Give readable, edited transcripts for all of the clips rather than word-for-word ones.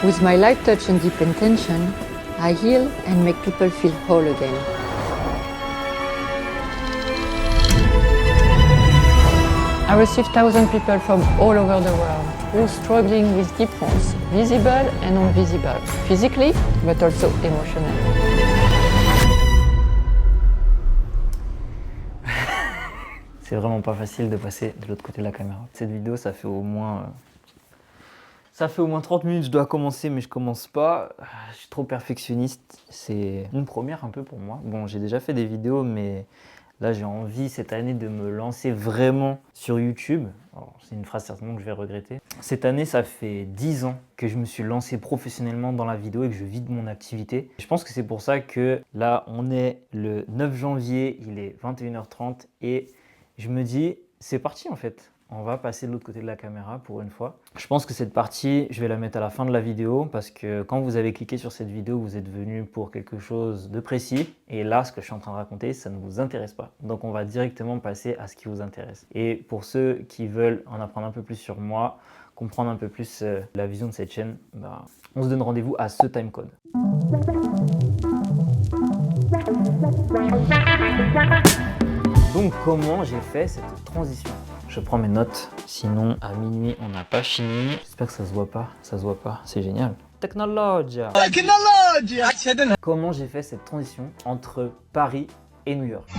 With my light touch and deep intention, I heal and make people feel whole again. I receive thousands of people from all over the world who are struggling with deep wounds, visible and invisible, physically but also emotionally. C'est vraiment pas facile de passer de l'autre côté de la caméra. Cette vidéo, ça fait au moins 30 minutes, je dois commencer, mais je commence pas. Je suis trop perfectionniste. C'est une première un peu pour moi. Bon, j'ai déjà fait des vidéos, mais là, j'ai envie cette année de me lancer vraiment sur YouTube. C'est une phrase certainement que je vais regretter. Cette année, ça fait 10 ans que je me suis lancé professionnellement dans la vidéo et que je vis de mon activité. Je pense que c'est pour ça que là, on est le 9 janvier, il est 21h30 et je me dis, c'est parti en fait. On va passer de l'autre côté de la caméra pour une fois. Je pense que cette partie, je vais la mettre à la fin de la vidéo parce que quand vous avez cliqué sur cette vidéo, vous êtes venu pour quelque chose de précis. Et là, ce que je suis en train de raconter, ça ne vous intéresse pas. Donc, on va directement passer à ce qui vous intéresse. Et pour ceux qui veulent en apprendre un peu plus sur moi, comprendre un peu plus la vision de cette chaîne, on se donne rendez-vous à ce timecode. Donc, comment j'ai fait cette transition ? Je prends mes notes, sinon à minuit on n'a pas fini. J'espère que ça se voit pas, c'est génial. Technologia. Comment j'ai fait cette transition entre Paris et New York?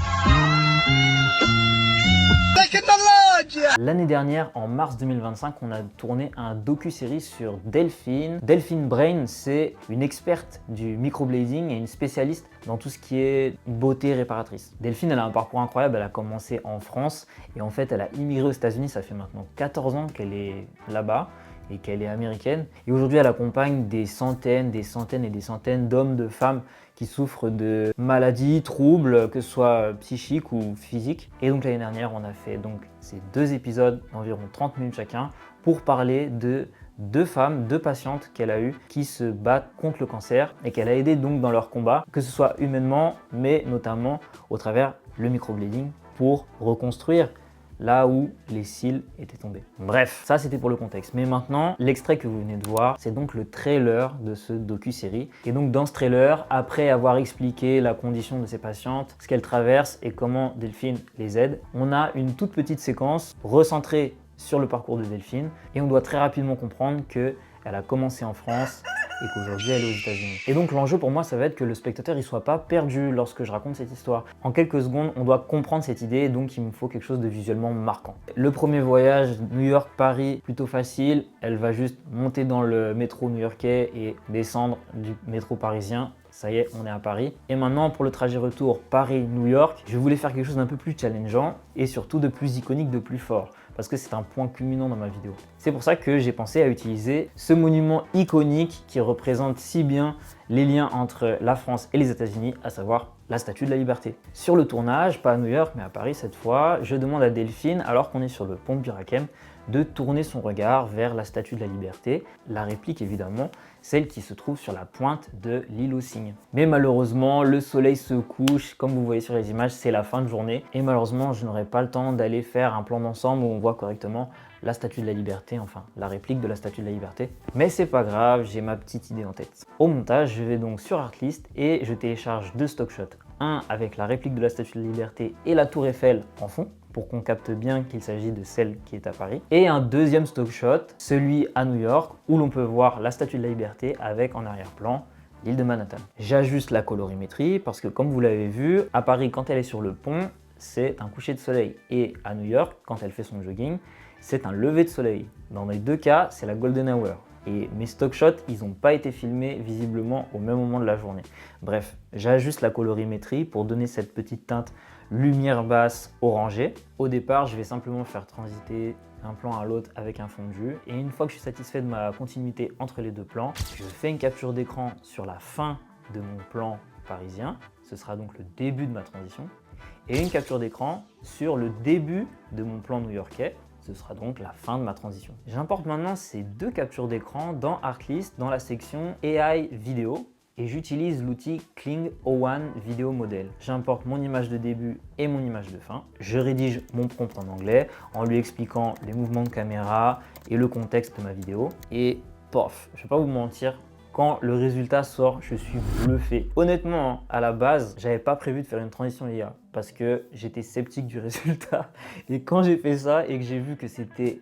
L'année dernière, en mars 2025, on a tourné un docu-série sur Delphine. Delphine Brain, c'est une experte du microblading et une spécialiste dans tout ce qui est beauté réparatrice. Delphine, elle a un parcours incroyable, elle a commencé en France et en fait, elle a immigré aux États-Unis, ça fait maintenant 14 ans qu'elle est là-bas et qu'elle est américaine. Et aujourd'hui, elle accompagne des centaines et des centaines d'hommes, de femmes qui souffrent de maladies, troubles, que ce soit psychiques ou physiques. Et donc l'année dernière, on a fait donc ces 2 épisodes d'environ 30 minutes chacun pour parler de 2 femmes, 2 patientes qu'elle a eues qui se battent contre le cancer et qu'elle a aidé donc dans leur combat, que ce soit humainement, mais notamment au travers le microblading pour reconstruire là où les cils étaient tombés. Bref, ça c'était pour le contexte. Mais maintenant, l'extrait que vous venez de voir, c'est donc le trailer de ce docu-série. Et donc dans ce trailer, après avoir expliqué la condition de ces patientes, ce qu'elles traversent et comment Delphine les aide, on a une toute petite séquence recentrée sur le parcours de Delphine. Et on doit très rapidement comprendre qu'elle a commencé en France et qu'aujourd'hui elle est aux États-Unis. Et donc l'enjeu pour moi, ça va être que le spectateur ne soit pas perdu lorsque je raconte cette histoire. En quelques secondes, on doit comprendre cette idée et donc il me faut quelque chose de visuellement marquant. Le premier voyage, New York-Paris, plutôt facile. Elle va juste monter dans le métro new-yorkais et descendre du métro parisien. Ça y est, on est à Paris. Et maintenant, pour le trajet retour Paris-New York, je voulais faire quelque chose d'un peu plus challengeant et surtout de plus iconique, de plus fort. Parce que c'est un point culminant dans ma vidéo. C'est pour ça que j'ai pensé à utiliser ce monument iconique qui représente si bien les liens entre la France et les États-Unis, à savoir la Statue de la Liberté. Sur le tournage, pas à New York, mais à Paris cette fois, je demande à Delphine, alors qu'on est sur le pont de Birakem, de tourner son regard vers la Statue de la Liberté, la réplique évidemment, celle qui se trouve sur la pointe de l'île aux Cygnes. Mais malheureusement, le soleil se couche, comme vous voyez sur les images, c'est la fin de journée, et malheureusement, je n'aurai pas le temps d'aller faire un plan d'ensemble où on voit correctement la Statue de la Liberté, enfin la réplique de la Statue de la Liberté. Mais c'est pas grave, j'ai ma petite idée en tête. Au montage, je vais donc sur Artlist et je télécharge 2 stock shots. Un avec la réplique de la Statue de la Liberté et la Tour Eiffel en fond, pour qu'on capte bien qu'il s'agit de celle qui est à Paris. Et un deuxième stock shot, celui à New York, où l'on peut voir la Statue de la Liberté avec en arrière-plan l'île de Manhattan. J'ajuste la colorimétrie parce que comme vous l'avez vu, à Paris, quand elle est sur le pont, c'est un coucher de soleil. Et à New York, quand elle fait son jogging, c'est un lever de soleil. Dans les 2 cas, c'est la golden hour. Et mes stock shots, ils n'ont pas été filmés visiblement au même moment de la journée. Bref, j'ajuste la colorimétrie pour donner cette petite teinte lumière basse orangée. Au départ, je vais simplement faire transiter un plan à l'autre avec un fondu. Et une fois que je suis satisfait de ma continuité entre les 2 plans, je fais une capture d'écran sur la fin de mon plan parisien. Ce sera donc le début de ma transition. Et une capture d'écran sur le début de mon plan new-yorkais. Ce sera donc la fin de ma transition. J'importe maintenant ces 2 captures d'écran dans Artlist, dans la section AI vidéo. Et j'utilise l'outil Kling O1 Video Model. J'importe mon image de début et mon image de fin. Je rédige mon prompt en anglais en lui expliquant les mouvements de caméra et le contexte de ma vidéo. Et pof, je vais pas vous mentir, quand le résultat sort, je suis bluffé. Honnêtement, hein, à la base, j'avais pas prévu de faire une transition IA parce que j'étais sceptique du résultat. Et quand j'ai fait ça et que j'ai vu que c'était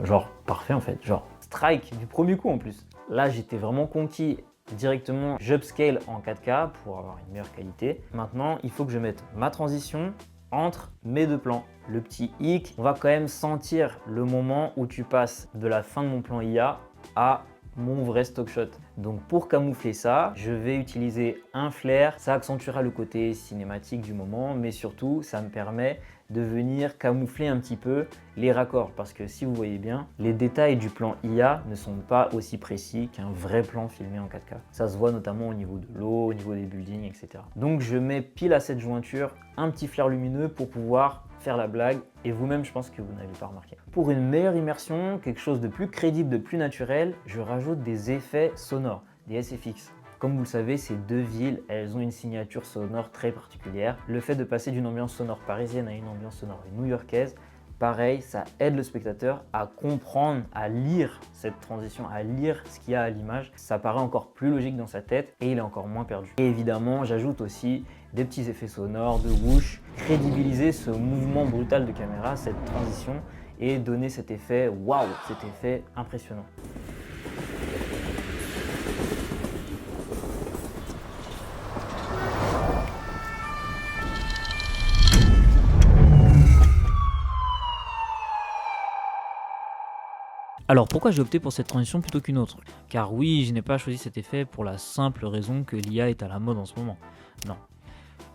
genre parfait en fait, genre strike du premier coup en plus. Là, j'étais vraiment conquis. Directement, j'upscale en 4K pour avoir une meilleure qualité. Maintenant, il faut que je mette ma transition entre mes deux plans. Le petit hic, on va quand même sentir le moment où tu passes de la fin de mon plan IA à mon vrai stock shot. Donc pour camoufler ça, je vais utiliser un flair. Ça accentuera le côté cinématique du moment, mais surtout, ça me permet de venir camoufler un petit peu les raccords. Parce que si vous voyez bien, les détails du plan IA ne sont pas aussi précis qu'un vrai plan filmé en 4K. Ça se voit notamment au niveau de l'eau, au niveau des buildings, etc. Donc je mets pile à cette jointure un petit flair lumineux pour pouvoir faire la blague, et vous-même je pense que vous n'avez pas remarqué. Pour une meilleure immersion, quelque chose de plus crédible, de plus naturel, je rajoute des effets sonores, des SFX. Comme vous le savez, ces deux villes, elles ont une signature sonore très particulière. Le fait de passer d'une ambiance sonore parisienne à une ambiance sonore new-yorkaise, pareil, ça aide le spectateur à comprendre, à lire cette transition, à lire ce qu'il y a à l'image. Ça paraît encore plus logique dans sa tête et il est encore moins perdu. Et évidemment, j'ajoute aussi des petits effets sonores, de whoosh, crédibiliser ce mouvement brutal de caméra, cette transition, et donner cet effet waouh, cet effet impressionnant. Alors pourquoi j'ai opté pour cette transition plutôt qu'une autre? Car oui, je n'ai pas choisi cet effet pour la simple raison que l'IA est à la mode en ce moment. Non.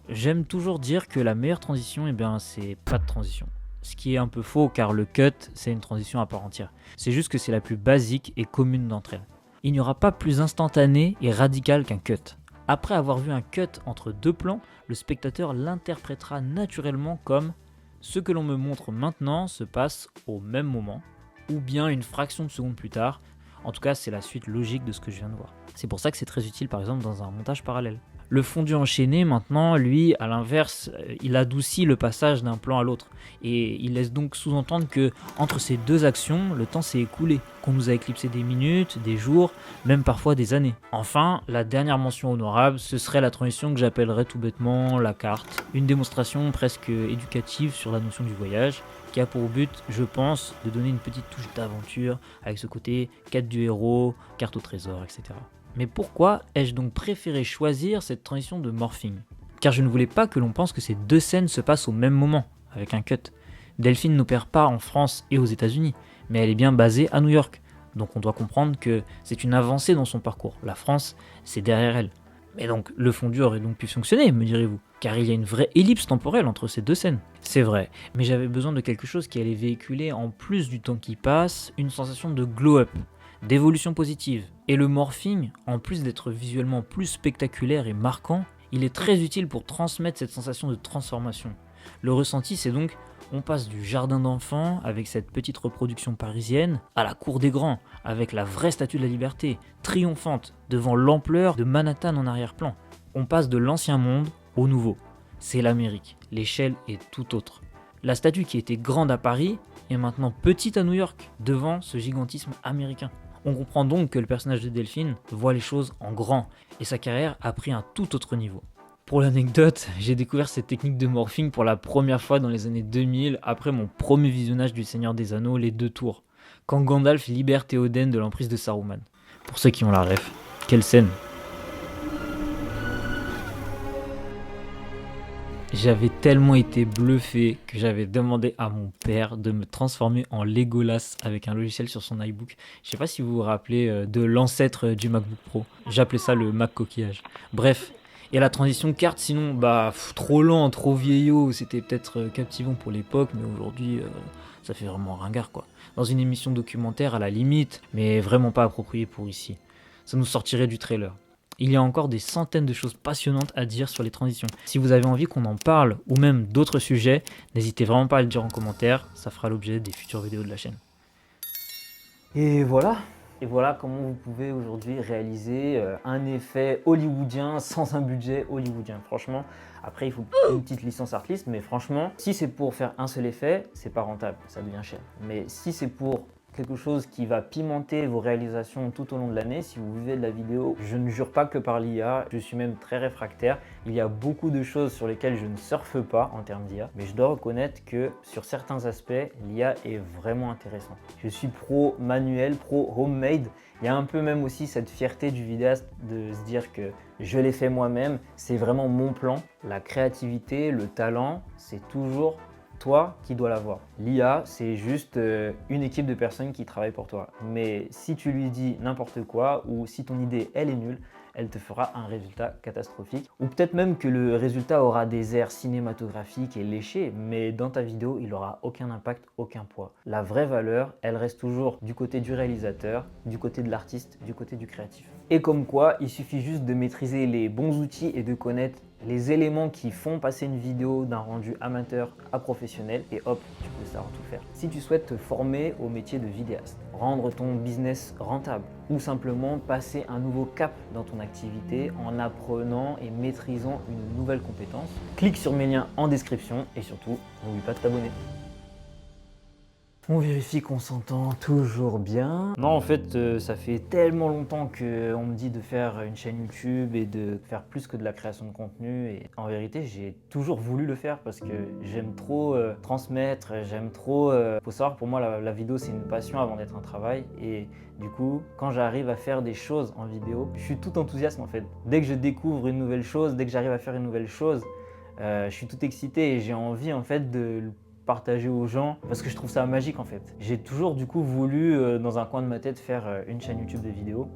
J'aime toujours dire que la meilleure transition, c'est pas de transition. Ce qui est un peu faux car le cut, c'est une transition à part entière. C'est juste que c'est la plus basique et commune d'entre elles. Il n'y aura pas plus instantané et radical qu'un cut. Après avoir vu un cut entre deux plans, le spectateur l'interprétera naturellement comme ce que l'on me montre maintenant se passe au même moment, ou bien une fraction de seconde plus tard. En tout cas, c'est la suite logique de ce que je viens de voir. C'est pour ça que c'est très utile par exemple dans un montage parallèle. Le fondu enchaîné maintenant, lui, à l'inverse, il adoucit le passage d'un plan à l'autre. Et il laisse donc sous-entendre que entre ces deux actions, le temps s'est écoulé, qu'on nous a éclipsé des minutes, des jours, même parfois des années. Enfin, la dernière mention honorable, ce serait la transition que j'appellerais tout bêtement la carte. Une démonstration presque éducative sur la notion du voyage, qui a pour but, je pense, de donner une petite touche d'aventure avec ce côté quête du héros, carte au trésor, etc. Mais pourquoi ai-je donc préféré choisir cette transition de morphing? Car je ne voulais pas que l'on pense que ces deux scènes se passent au même moment, avec un cut. Delphine n'opère pas en France et aux États-Unis, mais elle est bien basée à New York. Donc on doit comprendre que c'est une avancée dans son parcours. La France, c'est derrière elle. Mais donc le fondu aurait donc pu fonctionner, me direz-vous, car il y a une vraie ellipse temporelle entre ces deux scènes. C'est vrai, mais j'avais besoin de quelque chose qui allait véhiculer, en plus du temps qui passe, une sensation de glow-up, d'évolution positive. Et le morphing, en plus d'être visuellement plus spectaculaire et marquant, il est très utile pour transmettre cette sensation de transformation. Le ressenti, c'est donc, on passe du jardin d'enfants avec cette petite reproduction parisienne à la cour des grands avec la vraie statue de la liberté, triomphante devant l'ampleur de Manhattan en arrière-plan. On passe de l'ancien monde au nouveau. C'est l'Amérique, l'échelle est tout autre. La statue qui était grande à Paris est maintenant petite à New York devant ce gigantisme américain. On comprend donc que le personnage de Delphine voit les choses en grand et sa carrière a pris un tout autre niveau. Pour l'anecdote, j'ai découvert cette technique de morphing pour la première fois dans les années 2000 après mon premier visionnage du Seigneur des Anneaux, les 2 tours, quand Gandalf libère Théoden de l'emprise de Saruman. Pour ceux qui ont la ref, quelle scène! J'avais tellement été bluffé que j'avais demandé à mon père de me transformer en Legolas avec un logiciel sur son iBook. Je sais pas si vous vous rappelez de l'ancêtre du MacBook Pro. J'appelais ça le Mac coquillage. Bref, et la transition carte sinon, trop lent, trop vieillot, c'était peut-être captivant pour l'époque, mais aujourd'hui, ça fait vraiment ringard quoi. Dans une émission documentaire à la limite, mais vraiment pas approprié pour ici. Ça nous sortirait du trailer. Il y a encore des centaines de choses passionnantes à dire sur les transitions. Si vous avez envie qu'on en parle, ou même d'autres sujets, n'hésitez vraiment pas à le dire en commentaire, ça fera l'objet des futures vidéos de la chaîne. Et voilà comment vous pouvez aujourd'hui réaliser un effet hollywoodien sans un budget hollywoodien. Franchement, après il faut une petite licence artiste, mais franchement, si c'est pour faire un seul effet, c'est pas rentable, ça devient cher. Mais si c'est pour quelque chose qui va pimenter vos réalisations tout au long de l'année. Si vous vivez de la vidéo, je ne jure pas que par l'IA, je suis même très réfractaire. Il y a beaucoup de choses sur lesquelles je ne surfe pas en termes d'IA, mais je dois reconnaître que sur certains aspects, l'IA est vraiment intéressant. Je suis pro manuel, pro homemade. Il y a un peu même aussi cette fierté du vidéaste de se dire que je l'ai fait moi-même, c'est vraiment mon plan. La créativité, le talent, c'est toujours toi qui dois l'avoir. L'IA, c'est juste une équipe de personnes qui travaillent pour toi. Mais si tu lui dis n'importe quoi ou si ton idée, elle est nulle, elle te fera un résultat catastrophique. Ou peut-être même que le résultat aura des airs cinématographiques et léchés, mais dans ta vidéo, il n'aura aucun impact, aucun poids. La vraie valeur, elle reste toujours du côté du réalisateur, du côté de l'artiste, du côté du créatif. Et comme quoi, il suffit juste de maîtriser les bons outils et de connaître les éléments qui font passer une vidéo d'un rendu amateur à professionnel et hop, tu peux savoir tout faire. Si tu souhaites te former au métier de vidéaste, rendre ton business rentable ou simplement passer un nouveau cap dans ton activité en apprenant et maîtrisant une nouvelle compétence, clique sur mes liens en description et surtout, n'oublie pas de t'abonner. On vérifie qu'on s'entend toujours bien. Non, en fait, ça fait tellement longtemps qu'on me dit de faire une chaîne YouTube et de faire plus que de la création de contenu. Et en vérité, j'ai toujours voulu le faire parce que j'aime trop transmettre, j'aime trop... Faut savoir, pour moi, la vidéo, c'est une passion avant d'être un travail. Et du coup, quand j'arrive à faire des choses en vidéo, je suis tout enthousiaste en fait. Dès que je découvre une nouvelle chose, dès que j'arrive à faire une nouvelle chose, je suis tout excité et j'ai envie en fait de partager aux gens parce que je trouve ça magique en fait. J'ai toujours du coup voulu dans un coin de ma tête faire une chaîne YouTube de vidéos,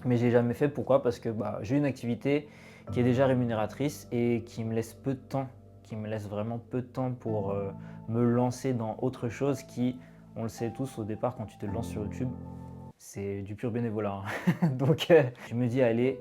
mais j'ai jamais fait. Pourquoi? Parce que j'ai une activité qui est déjà rémunératrice et qui me laisse peu de temps, qui me laisse vraiment peu de temps pour me lancer dans autre chose qui, on le sait tous au départ, quand tu te lances sur YouTube, c'est du pur bénévolat. Hein. Donc je me dis allez,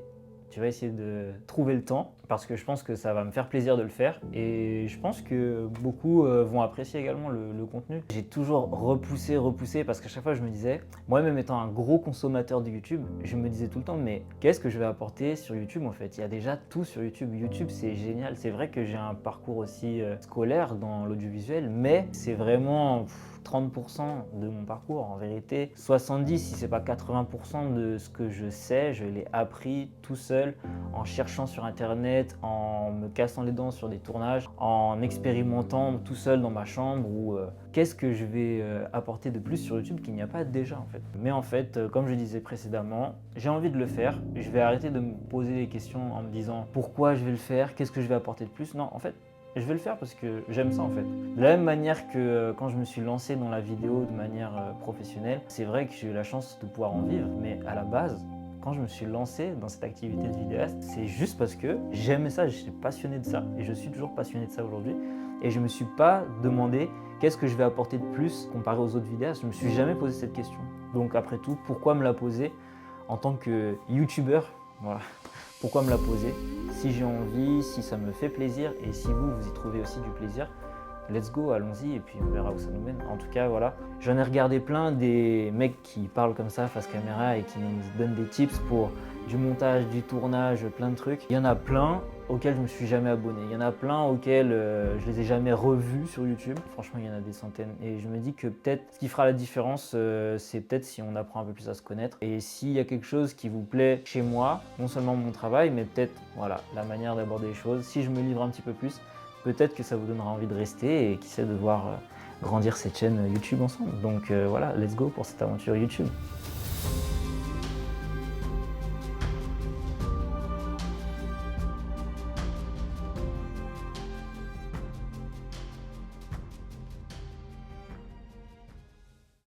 tu vas essayer de trouver le temps parce que je pense que ça va me faire plaisir de le faire et je pense que beaucoup vont apprécier également le contenu. J'ai toujours repoussé parce qu'à chaque fois je me disais, moi-même étant un gros consommateur de YouTube, je me disais tout le temps mais qu'est-ce que je vais apporter sur YouTube en fait? Il y a déjà tout sur YouTube. YouTube c'est génial. C'est vrai que j'ai un parcours aussi scolaire dans l'audiovisuel, mais c'est vraiment 30% de mon parcours. En vérité, 70 si c'est pas 80% de ce que je sais, je l'ai appris tout seul en cherchant sur internet, en me cassant les dents sur des tournages, en expérimentant tout seul dans ma chambre ou qu'est-ce que je vais apporter de plus sur YouTube qu'il n'y a pas déjà en fait. Mais en fait, comme je disais précédemment, j'ai envie de le faire. Je vais arrêter de me poser des questions en me disant pourquoi je vais le faire, qu'est-ce que je vais apporter de plus. Non, en fait, je vais le faire parce que j'aime ça en fait. De la même manière que quand je me suis lancé dans la vidéo de manière professionnelle, c'est vrai que j'ai eu la chance de pouvoir en vivre, mais à la base, quand je me suis lancé dans cette activité de vidéaste, c'est juste parce que j'aimais ça, j'étais passionné de ça et je suis toujours passionné de ça aujourd'hui. Et je ne me suis pas demandé qu'est-ce que je vais apporter de plus comparé aux autres vidéastes. Je ne me suis jamais posé cette question. Donc après tout, pourquoi me la poser en tant que youtubeur? Voilà. Pourquoi me la poser? Si j'ai envie, si ça me fait plaisir et si vous y trouvez aussi du plaisir, let's go, allons-y et puis on verra où ça nous mène. En tout cas, voilà. J'en ai regardé plein des mecs qui parlent comme ça face caméra et qui nous donnent des tips pour du montage, du tournage, plein de trucs. Il y en a plein auxquels je me suis jamais abonné. Il y en a plein auxquels je les ai jamais revus sur YouTube. Franchement, il y en a des centaines. Et je me dis que peut-être ce qui fera la différence, c'est peut-être si on apprend un peu plus à se connaître. Et s'il y a quelque chose qui vous plaît chez moi, non seulement mon travail, mais peut-être voilà, la manière d'aborder les choses. Si je me livre un petit peu plus, peut-être que ça vous donnera envie de rester et qui sait de voir grandir cette chaîne YouTube ensemble. Donc voilà, let's go pour cette aventure YouTube.